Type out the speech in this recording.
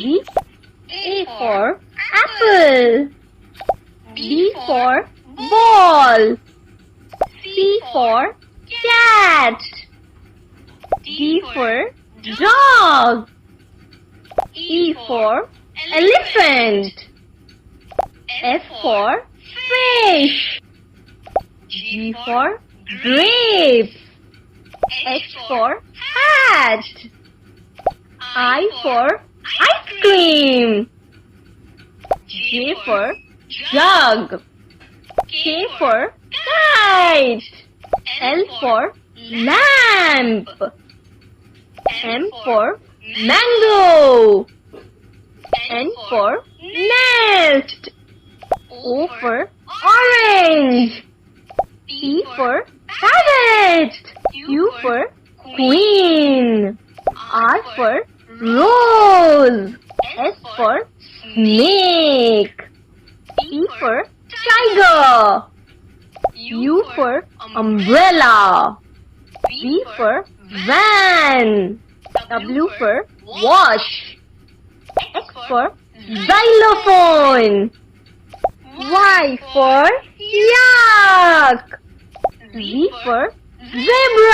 A for apple. B for ball. C for cat. D for dog. E for elephant. F for fish. G for grapes. H for hat. I for ice cream. J for jug. K for kite. L for lamp. M for mango. N for nest. O for orange. P for parrot. Q for queen. R for rose. S for snake. T for tiger. U for umbrella. V for van. W for watch. X for xylophone. Y for yak. Z for zebra.